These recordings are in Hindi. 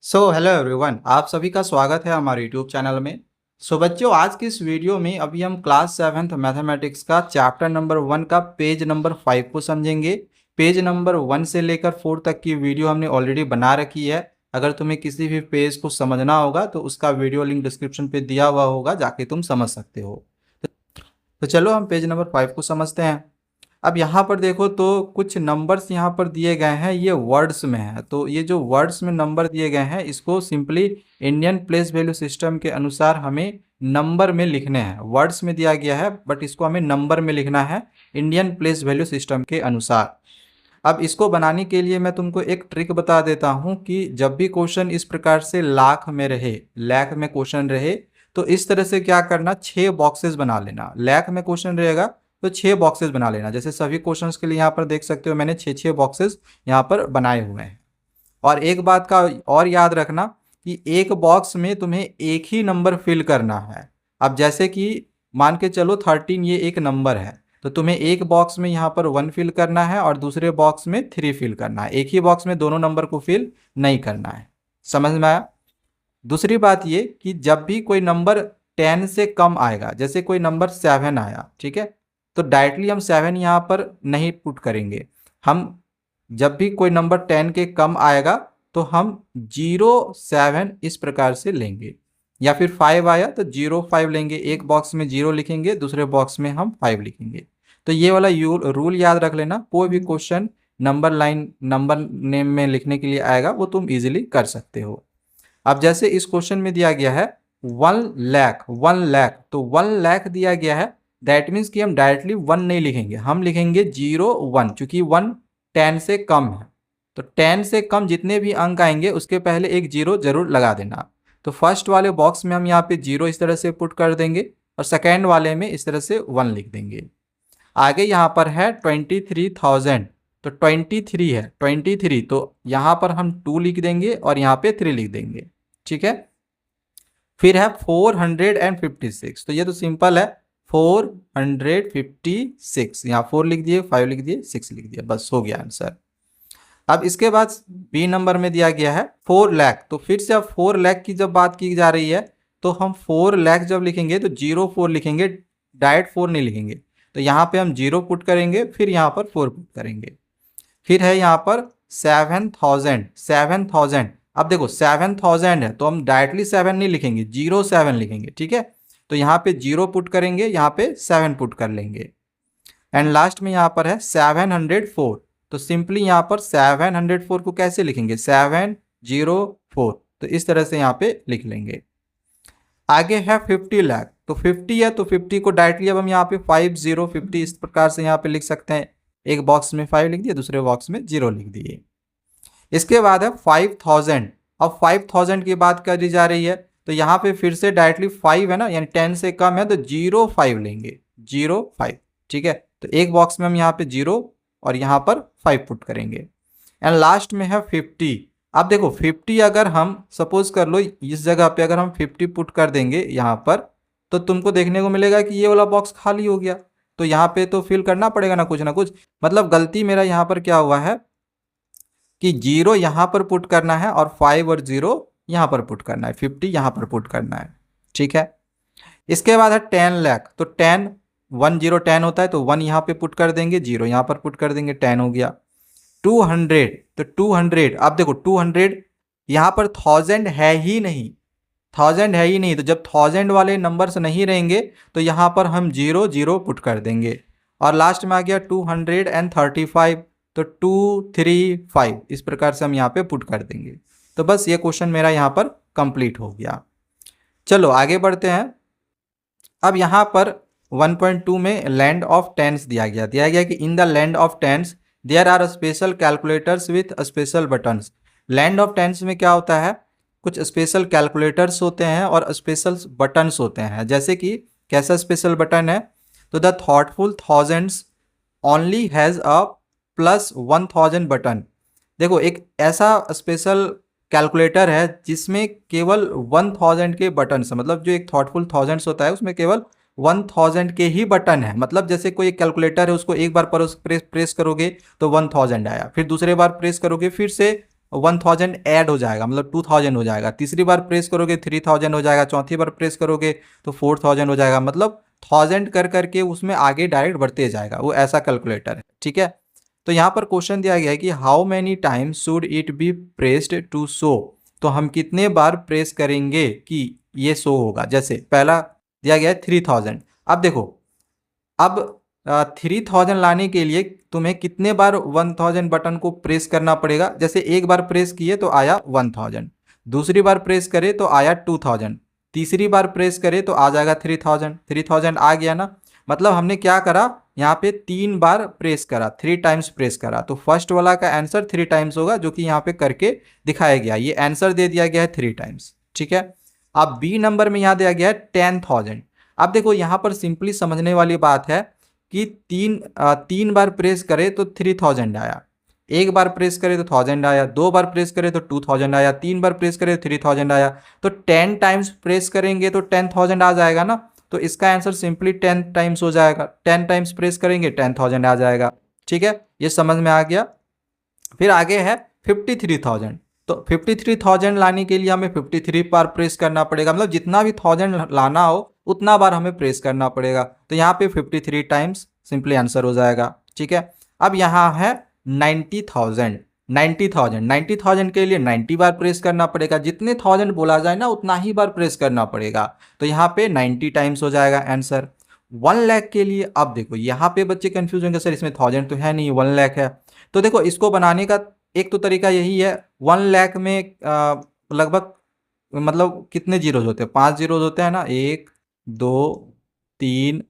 हेलो एवरीवन, आप सभी का स्वागत है हमारे यूट्यूब चैनल में। बच्चों, आज की इस वीडियो में अभी हम क्लास 7th मैथमेटिक्स का चैप्टर नंबर 1 का पेज नंबर 5 को समझेंगे। पेज नंबर 1 से लेकर 4 तक की वीडियो हमने ऑलरेडी बना रखी है। अगर तुम्हें किसी भी पेज को समझना होगा तो उसका वीडियो लिंक डिस्क्रिप्शन पे दिया हुआ होगा, जाके तुम समझ सकते हो। तो चलो हम पेज नंबर 5 को समझते हैं। अब यहाँ पर देखो तो कुछ नंबर्स यहाँ पर दिए गए हैं, ये वर्ड्स में है। तो ये जो वर्ड्स में नंबर दिए गए हैं इसको simply Indian place value system के अनुसार हमें नंबर में लिखने हैं। वर्ड्स में दिया गया है बट इसको हमें नंबर में लिखना है इंडियन प्लेस वैल्यू सिस्टम के अनुसार। अब इसको बनाने के लिए मैं तुमको एक ट्रिक बता देता हूँ कि जब भी क्वेश्चन इस प्रकार से लाख में रहे, लाख में क्वेश्चन रहे, तो इस तरह से क्या करना, 6 बॉक्सेस बना लेना। लाख में क्वेश्चन रहेगा तो 6 बॉक्सेस बना लेना। जैसे सभी क्वेश्चंस के लिए यहाँ पर देख सकते हो मैंने 6 बॉक्सेस यहाँ पर बनाए हुए हैं। और एक बात का और याद रखना कि एक बॉक्स में तुम्हें एक ही नंबर फिल करना है। अब जैसे कि मान के चलो 13 ये एक नंबर है, तो तुम्हें एक बॉक्स में यहाँ पर 1 फिल करना है और दूसरे बॉक्स में 3 फिल करना है। एक ही बॉक्स में दोनों नंबर को फिल नहीं करना है। समझ में आया? दूसरी बात ये कि जब भी कोई नंबर 10 से कम आएगा, जैसे कोई नंबर 7 आया, ठीक है, तो डायरेक्टली हम 7 यहाँ पर नहीं पुट करेंगे। हम जब भी कोई नंबर 10 के कम आएगा तो हम 0 7 इस प्रकार से लेंगे। या फिर 5 आया तो 0 5 लेंगे। एक बॉक्स में 0 लिखेंगे, दूसरे बॉक्स में हम 5 लिखेंगे। तो ये वाला रूल याद रख लेना। कोई भी question number line number name में लिखने के लिए आएगा वो तुम इजीली कर सकते हो। अब जैसे इस क्वेश्चन में दिया गया है 1 लाख, 1 लाख, तो 1 लाख दिया गया है, दैट मीन्स कि हम डायरेक्टली 1 नहीं लिखेंगे, हम लिखेंगे 0 1, क्योंकि 1 10 से कम है। तो 10 से कम जितने भी अंक आएंगे उसके पहले एक 0 जरूर लगा देना। तो फर्स्ट वाले बॉक्स में हम यहाँ पे 0 इस तरह से पुट कर देंगे और सेकेंड वाले में इस तरह से 1 लिख देंगे। आगे यहाँ पर है 23,000, तो 23 है, 23, तो यहाँ पर हम 2 लिख देंगे और यहाँ पे 3 लिख देंगे। ठीक है। फिर है 456, तो ये तो सिंपल है, 456, यहाँ 4 लिख दिए, 5 लिख दिए, 6 लिख दिया, बस हो गया आंसर। अब इसके बाद बी नंबर में दिया गया है 4 लाख, तो फिर से अब 4 लाख की जब बात की जा रही है तो हम 4 लाख जब लिखेंगे तो 0 4 लिखेंगे, डायरेक्ट 4 नहीं लिखेंगे। तो यहाँ पे हम 0 पुट करेंगे, फिर यहाँ पर 4 पुट करेंगे। फिर है यहाँ पर 7,000, 7,000। अब देखो 7,000 है तो हम डायरेक्टली 7 नहीं लिखेंगे, 0 7 लिखेंगे। ठीक है। तो यहाँ पे 0 पुट करेंगे, यहाँ पे 7 पुट कर लेंगे। एंड लास्ट में यहाँ पर है 704, तो सिंपली यहाँ पर 704 को कैसे लिखेंगे, 704, तो इस तरह से यहाँ पे लिख लेंगे। आगे है 50 लाख, तो 50 है तो 50 को डायरेक्टली अब हम यहाँ पे 5050 इस प्रकार से यहाँ पे लिख सकते हैं। एक बॉक्स में 5 लिख दिए, दूसरे बॉक्स में 0 लिख दिए। इसके बाद है 5000। अब 5000 की बात करी जा रही है तो यहाँ पे फिर से डायरेक्टली 5 है ना, यानी 10 से कम है तो 0 5 लेंगे, 0 5। ठीक है। तो एक बॉक्स में हम यहाँ पे 0 और यहाँ पर 5 पुट करेंगे। एंड लास्ट में है 50। अब देखो 50 अगर हम सपोज कर लो इस जगह पे अगर हम 50 पुट कर देंगे यहाँ पर, तो तुमको देखने को मिलेगा कि ये वाला बॉक्स खाली हो गया। तो यहाँ पे तो फिल करना पड़ेगा ना कुछ। मतलब गलती मेरा यहाँ पर क्या हुआ है कि 0 यहाँ पर पुट करना है और 5 और 0 यहाँ पर पुट करना है, 50 यहाँ पर पुट करना है। ठीक है। इसके बाद है 10 लाख, तो 10 1 0 10 होता है, तो 1 यहाँ पे पुट कर देंगे, 0 यहाँ पर पुट कर देंगे, 10 हो गया। 200, तो 200, अब देखो 200 यहाँ पर 1000 है ही नहीं, 1000 है ही नहीं, तो जब 1000 वाले नंबर्स नहीं रहेंगे तो यहाँ पर हम 0 0 पुट कर देंगे। और लास्ट में आ गया 235, तो 235 इस प्रकार से हम यहाँ पे पुट कर देंगे। तो बस ये क्वेश्चन मेरा यहाँ पर कंप्लीट हो गया। चलो आगे बढ़ते हैं। अब यहाँ पर 1.2 में लैंड ऑफ टेंस दिया गया कि in the land of tens there are special calculators with special buttons. Land of tens में क्या होता है, कुछ स्पेशल कैलकुलेटर्स होते हैं और स्पेशल बटन्स होते हैं। जैसे कि कैसा स्पेशल बटन है, तो the thoughtful thousands only has a +1000 button. देखो एक ऐसा स्पेशल कैलकुलेटर है जिसमें केवल 1000 के बटन है, मतलब जो एक थॉटफुल थाउजेंड्स होता है उसमें केवल 1000 के ही बटन है। मतलब जैसे कोई कैलकुलेटर है उसको एक बार प्रेस करोगे तो 1000 आया, फिर दूसरे बार प्रेस करोगे फिर से 1000 ऐड हो जाएगा, मतलब 2000 हो जाएगा। तीसरी बार प्रेस करोगे 3000 हो जाएगा, चौथी बार प्रेस करोगे तो 4000 हो जाएगा, मतलब 1000 कर करके उसमें आगे डायरेक्ट बढ़ते जाएगा, वो ऐसा कैलकुलेटर है, ठीक है। तो यहाँ पर क्वेश्चन दिया गया है कि how many times should it be pressed to show, तो हम कितने बार प्रेस करेंगे कि ये शो होगा। जैसे पहला दिया गया है 3000, अब देखो, अब 3000 लाने के लिए तुम्हें कितने बार 1000 बटन को प्रेस करना पड़ेगा। जैसे एक बार प्रेस किए तो आया 1000, दूसरी बार प्रेस करे तो आया 2000, तीसरी बार प्रेस करे तो आ जाएगा 3000, 3000 आ गया ना। मतलब हमने क्या करा, यहाँ पे 3 बार प्रेस करा, 3 टाइम्स प्रेस करा, तो फर्स्ट वाला का आंसर 3 टाइम्स होगा, जो कि यहाँ पे करके दिखाया गया। ये आंसर दे दिया गया है 3 टाइम्स, ठीक है। अब बी नंबर में यहाँ दिया गया है 10,000। अब देखो यहाँ पर सिंपली समझने वाली बात है कि तीन बार प्रेस करे तो 3000 आया, एक बार प्रेस करे तो 1000 आया, दो बार प्रेस करे तो 2000 आया, तीन बार प्रेस करे तो 3000 आया। तो 10 टाइम्स प्रेस करेंगे तो 10,000 आ जाएगा ना, तो इसका आंसर सिंपली 10 टाइम्स हो जाएगा। 10 टाइम्स प्रेस करेंगे 10,000 आ जाएगा, ठीक है, ये समझ में आ गया। फिर आगे है 53,000, तो 53,000 लाने के लिए हमें 53 बार प्रेस करना पड़ेगा, मतलब जितना भी 1000 लाना हो उतना बार हमें प्रेस करना पड़ेगा। तो यहाँ पे 53 टाइम्स सिंपली आंसर हो जाएगा, ठीक है। अब यहाँ है 90,000, 90,000 के लिए 90 बार प्रेस करना पड़ेगा, जितने 1000 बोला जाए ना उतना ही बार प्रेस करना पड़ेगा। तो यहाँ पे 90 टाइम्स हो जाएगा आंसर। 1 लाख के लिए, अब देखो यहाँ पे बच्चे कंफ्यूज होंगे, सर इसमें 1000 तो है नहीं, 1 लाख है। तो देखो इसको बनाने का एक तो तरीका यही है, 1 लाख में लगभग मतलब कितने जीरोज होते हैं, 5 जीरोज होते हैं ना, 1 2 3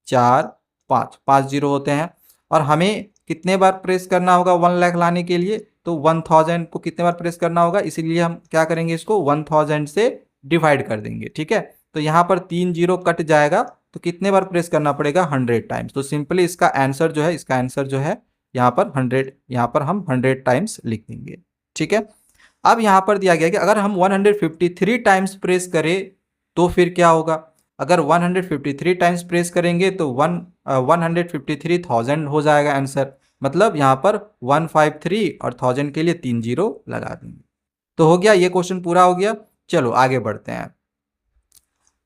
4 5, 5 जीरो होते हैं। और हमें कितने बार प्रेस करना होगा 1 लाख लाने के लिए, तो 1000 को कितने बार प्रेस करना होगा, इसीलिए हम क्या करेंगे, इसको 1000 से डिवाइड कर देंगे, ठीक है। तो यहाँ पर 3 जीरो कट जाएगा, तो कितने बार प्रेस करना पड़ेगा, 100 टाइम्स। तो सिंपली इसका आंसर जो है, इसका आंसर जो है यहाँ पर 100, यहाँ पर हम 100 टाइम्स लिख देंगे, ठीक है। अब यहाँ पर दिया गया कि अगर हम 153 टाइम्स प्रेस करें तो फिर क्या होगा। अगर 153 टाइम्स प्रेस करेंगे तो 153,000 हो जाएगा आंसर, मतलब यहाँ पर 153 और 1000 के लिए 3 जीरो लगा देंगे। तो हो गया, ये क्वेश्चन पूरा हो गया। चलो आगे बढ़ते हैं।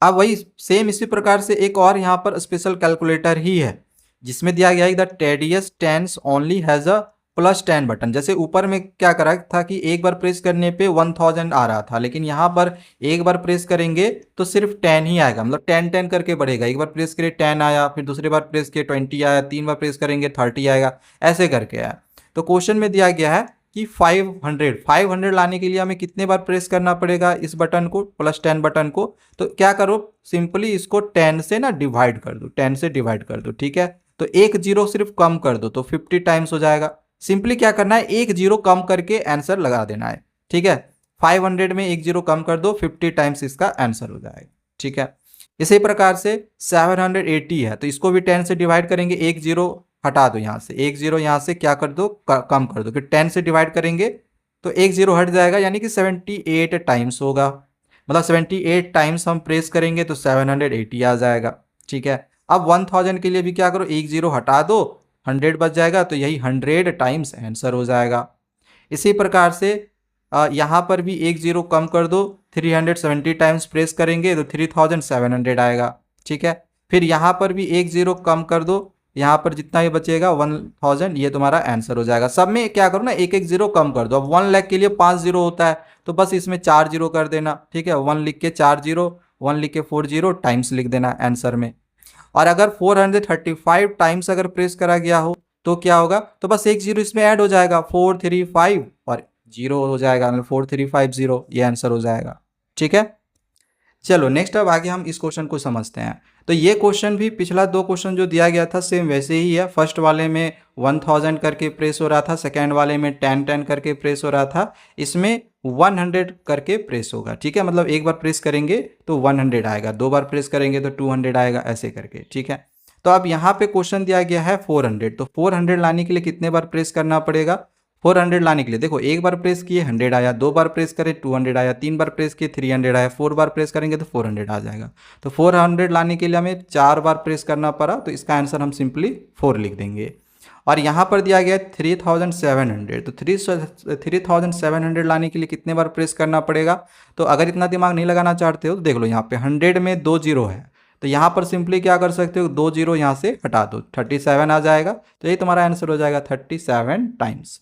अब वही सेम इसी प्रकार से एक और यहाँ पर स्पेशल कैलकुलेटर ही है, जिसमें दिया गया है the tedious tens only has a +10 button. जैसे ऊपर में क्या करा था कि एक बार प्रेस करने पे 1000 आ रहा था, लेकिन यहाँ पर एक बार प्रेस करेंगे तो सिर्फ 10 ही आएगा, मतलब 10 10 करके बढ़ेगा। एक बार प्रेस करे 10 आया, फिर दूसरी बार प्रेस किए 20 आया, 3 बार प्रेस करेंगे 30 आएगा, ऐसे करके आया। तो क्वेश्चन में दिया गया है कि 500 लाने के लिए हमें कितने बार प्रेस करना पड़ेगा इस बटन को, +10 बटन को। तो क्या करो, सिंपली इसको 10 से ना डिवाइड कर दो, 10 से डिवाइड कर दो, ठीक है। तो एक जीरो सिर्फ कम कर दो तो 50 टाइम्स हो जाएगा। सिंपली क्या करना है, एक जीरो कम करके आंसर लगा देना है, ठीक है। 500 में एक जीरो कम कर दो, 50 टाइम्स इसका आंसर हो जाएगा, ठीक है। इसी प्रकार से 780 है, तो इसको भी 10 से डिवाइड करेंगे, एक जीरो हटा दो यहाँ से, एक जीरो यहाँ से क्या कर दो, कम कर दो, फिर 10 से डिवाइड करेंगे तो एक जीरो हट जाएगा, यानी कि 78 टाइम्स होगा। मतलब 78 टाइम्स हम प्रेस करेंगे तो 780 आ जाएगा, ठीक है। अब 1000 के लिए भी क्या करो, एक जीरो हटा दो, 100 बच जाएगा, तो यही 100 टाइम्स आंसर हो जाएगा। इसी प्रकार से यहाँ पर भी एक जीरो कम कर दो, 370 टाइम्स प्रेस करेंगे तो 3700 आएगा, ठीक है। फिर यहाँ पर भी एक जीरो कम कर दो, यहाँ पर जितना ही बचेगा 1000, ये तुम्हारा आंसर हो जाएगा। सब में क्या करो ना, एक एक जीरो कम कर दो। अब 1 लाख के लिए 5 जीरो होता है, तो बस इसमें 4 जीरो कर देना, ठीक है। 1 लिख के 4 जीरो, 1 लिख के 4 जीरो टाइम्स लिख देना आंसर में। और अगर 435 टाइम्स अगर प्रेस करा गया हो तो क्या होगा, तो बस एक जीरो इसमें ऐड हो जाएगा, 435 और जीरो हो जाएगा, मतलब 4350, ये आंसर हो जाएगा, ठीक है। चलो नेक्स्ट अब आगे हम इस क्वेश्चन को समझते हैं। तो ये क्वेश्चन भी पिछला दो क्वेश्चन जो दिया गया था सेम वैसे ही है। फर्स्ट वाले में 1000 करके प्रेस हो रहा था, सेकेंड वाले में 10 10 करके प्रेस हो रहा था, इसमें 100 करके प्रेस होगा, ठीक है। मतलब एक बार प्रेस करेंगे तो 100 आएगा, दो बार प्रेस करेंगे तो 200 आएगा, ऐसे करके, ठीक है। तो अब यहाँ पे क्वेश्चन दिया गया है 400, तो 400 लाने के लिए कितने बार प्रेस करना पड़ेगा। 400 लाने के लिए देखो, एक बार प्रेस किए 100 आया, दो बार प्रेस करें 200 आया, तीन बार प्रेस किए 300 आया, 4 बार प्रेस करेंगे तो 400 आ जाएगा। तो 400 लाने के लिए हमें 4 बार प्रेस करना पड़ा, तो इसका आंसर हम सिंपली 4 लिख देंगे। और यहाँ पर दिया गया है 3700, तो 3700 लाने के लिए कितने बार प्रेस करना पड़ेगा। तो अगर इतना दिमाग नहीं लगाना चाहते हो तो देख लो, यहाँ पे 100 में 2 जीरो है, तो यहाँ पर सिंपली क्या कर सकते हो, 2 जीरो यहाँ से हटा दो, 37 आ जाएगा। तो यही तुम्हारा आंसर हो जाएगा 37 टाइम्स।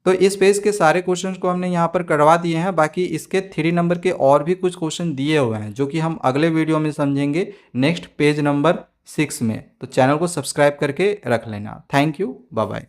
तो इस पेज के सारे क्वेश्चंस को हमने यहाँ पर करवा दिए हैं। बाकी इसके 3 नंबर के और भी कुछ क्वेश्चन दिए हुए हैं जो कि हम अगले वीडियो में समझेंगे नेक्स्ट पेज नंबर 6 में। तो चैनल को सब्सक्राइब करके रख लेना। Thank you, bye bye.